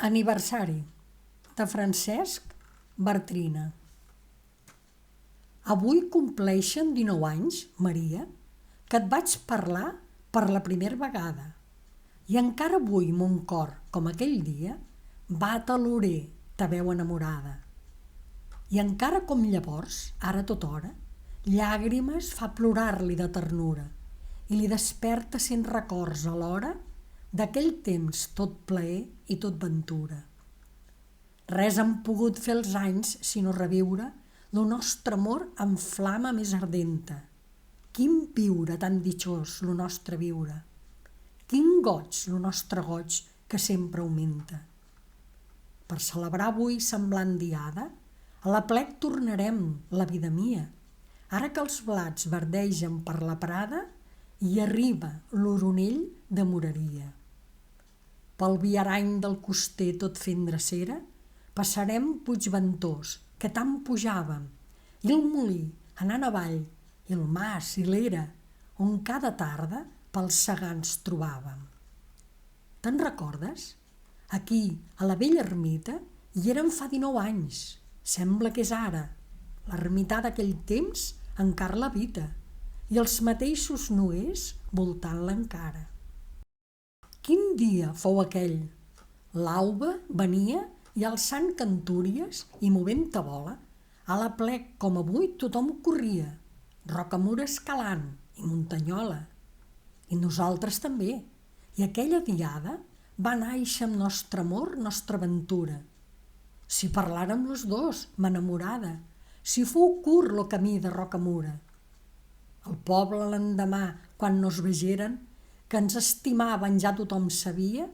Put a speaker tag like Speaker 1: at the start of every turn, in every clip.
Speaker 1: Aniversari de Francesc Bartrina. Avui compleixen 19 anys, Maria, que et vaig parlar per la primera vegada. I encara avui mon cor, com aquell dia, bat a l'orer ta veu enamorada. I encara com llavors, ara a tota hora, llàgrimes fa plorar-li de ternura i li desperta cent records alhora d'aquell temps tot plaer i tot ventura. Res han pogut fer els anys sinó reviure lo nostre amor amb flama més ardenta. Quin viure tan ditxós lo nostre viure! Quin goig lo nostre goig que sempre augmenta! Per celebrar avui semblant diada, a l'aplec tornarem, la vida mia, ara que els blats verdegen per la prada i arriba l'oronell de moreria. Pel viarany del coster tot fent drecera, passarem Puigventós, que tant pujàvem, i el molí anant avall, i el mas i l'era, on cada tarda pels segants trobàvem. Te'n recordes? Aquí, a la vella ermita, hi érem fa 19 anys. Sembla que és ara. L'ermità d'aquell temps encara l'habita, i els mateixos nuers voltant-la encara. Quin dia fou aquell! L'alba venia i alçant cantúries i movent tabola, a l'aplec com avui tothom corria, Rocamora escalant i Muntanyola. I nosaltres també, i aquella diada va nàixer amb nostre amor, nostra aventura. Si parlàrem los dos, m'enamorada, si fou curt lo camí de Rocamora. El poble l'endemà, quan nos vegeren, que ens estimaven ja tothom sabia,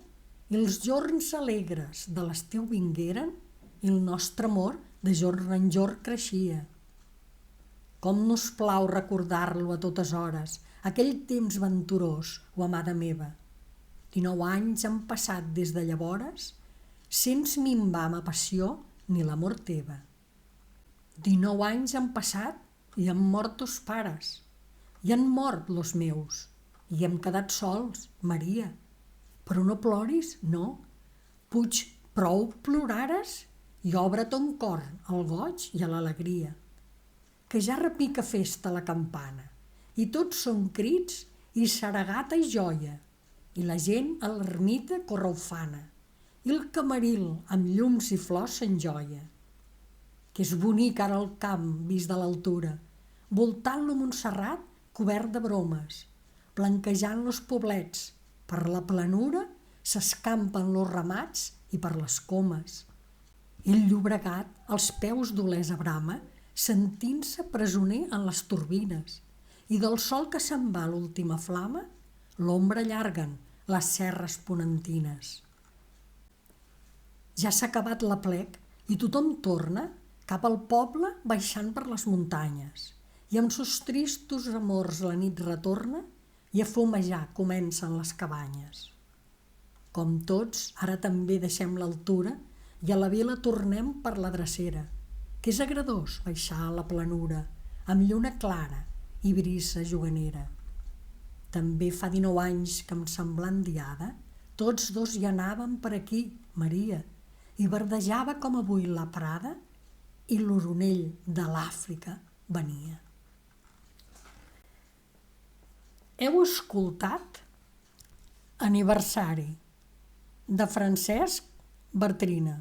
Speaker 1: i els jorns alegres de l'estiu vingueren i el nostre amor de jorn en jorn creixia. Com nos plau recordar-lo a totes hores, aquell temps venturós, o amada meva. 19 anys han passat des de llavores, sense minvar ma passió ni l'amor teva. 19 anys han passat i han mort tos pares, i han mort los meus, i hem quedat sols, Maria. Però no ploris, no. Puig, prou plorares i obre ton cor al goig i a l'alegria. Que ja repica festa la campana, i tots són crits i saragata i joia, i la gent a l'ermita corre ufana, i el camaril amb llums i flors s'enjoia. Que és bonic ara el camp vist de l'altura, voltant-lo Montserrat cobert de bromes, blanquejant los poblets, per la planura s'escampen los ramats i per les comes. I el Llobregat, als peus d'Olesa brama, sentint-se presoner en les turbines, i del sol que se'n va l'última flama, l'ombra allarguen les serres ponentines. Ja s'ha acabat l'aplec i tothom torna cap al poble baixant per les muntanyes, i amb sos tristos amors la nit retorna i a fumejar comencen les cabanyes. Com tots, ara també deixem l'altura i a la vila tornem per la drecera, que és agradós baixar a la planura amb lluna clara i brisa juganera. També fa 19 anys que, amb semblant diada, tots dos hi anàvem per aquí, Maria, i verdejava com avui la prada i l'oronell de l'Àfrica venia. Heu escoltat Aniversari de Francesc Bartrina.